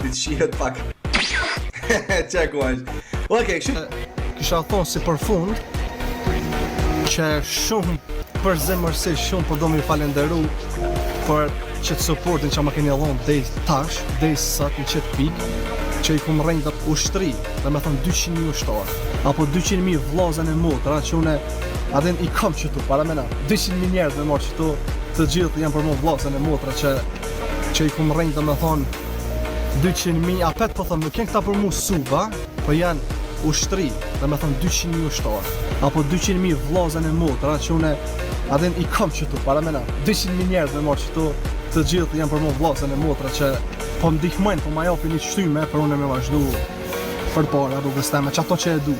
ti të shihet pak. Çeku është. Okej, kisha thonë si për fund që shumë përzemërsisht shumë po do mi falenderu për qëtë supportin që më keni dhonë dej tash, dej sot në qëtë pikë që i kum rejnë dhe ushtri, dhe me thonë 200.000 ushtarë, apo 200.000 vllazën e motra që une adhen i kam qëtu, para mena 200.000 njerëz me marë qëtu, të gjithë janë për mu vllazën e motra që i kum rejnë dhe me thonë 200.000, apet po thëmë, nuk jenë këta për mu suba, po janë ushtri, dhe me thonë 200.000 ushtarë, apo 200.000 vllazën e motra që une adhen i kam qëtu, para mena 200.000 njerëz me marë qëtu, të gjithë janë për mu vllazën e motra që po ndihmojnë, po ma japin një qështyme për une me vazhdu për para rrugës teme, që ato që e du.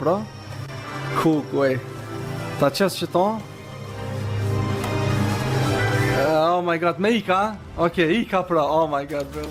Pra, kuj, ta qësë që to? Oh my god, me ika? Ok, ika pra, oh my god bro.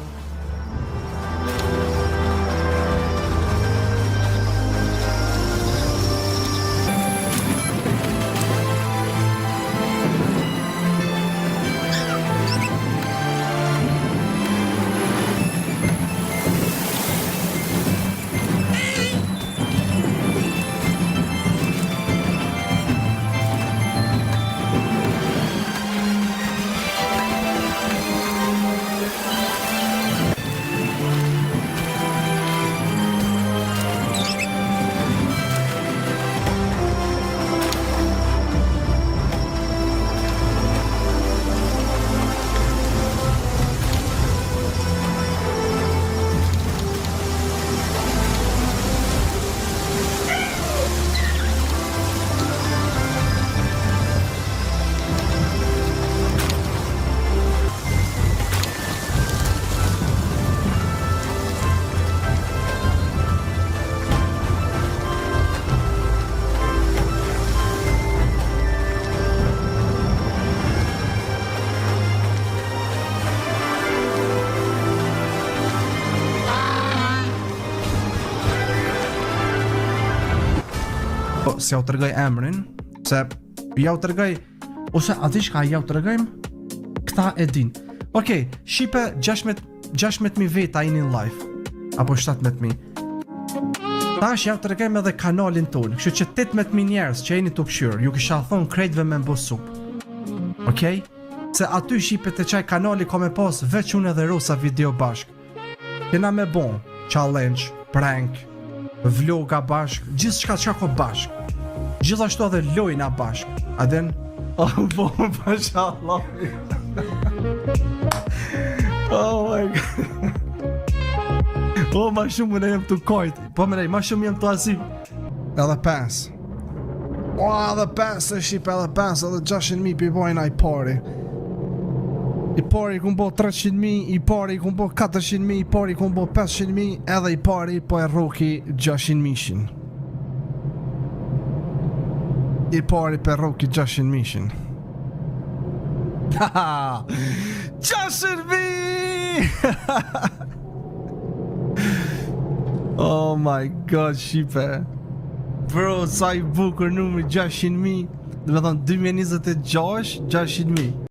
Se ja u tërgoj emrin, se ja u tërgoj, ose a di shka ja u tërgojmë, këta e din. Okej, shipe 16.000 veta jeni në live, apo 17.000. Tash ja u tërgojmë edhe kanalin tonë, kështu që 18.000 njerëz që jeni të këshyrë, ju kisha thonë krejtve me mbo sup. Okej? Se aty shipe të qaj kanali ka me pas veç unë edhe Rosa video bashk. Kena me bon, challenge, prank, vloga bashk, gjithë shka që ka bashk. Gjithashtu edhe lojna bashk. Aden? Oh, po, mashallah. Oh my god. Oh, ma shumë më ne jem të kajt. Po më nej, ma shumë jem të asim. Edhe 5. O, edhe 5 e shqip, edhe 5, edhe 600.000 pi bojna i pari. I pari ku mbo 300.000, i pari ku mbo 400.000, i pari ku mbo 500.000, edhe i pari po e rroki 600.000. I pari për rroki 600.000. Haha! 600.000! Oh my god, shipe. Bro, sa i bukur numri 600.000. Dhe me thonë 2026, 600.000.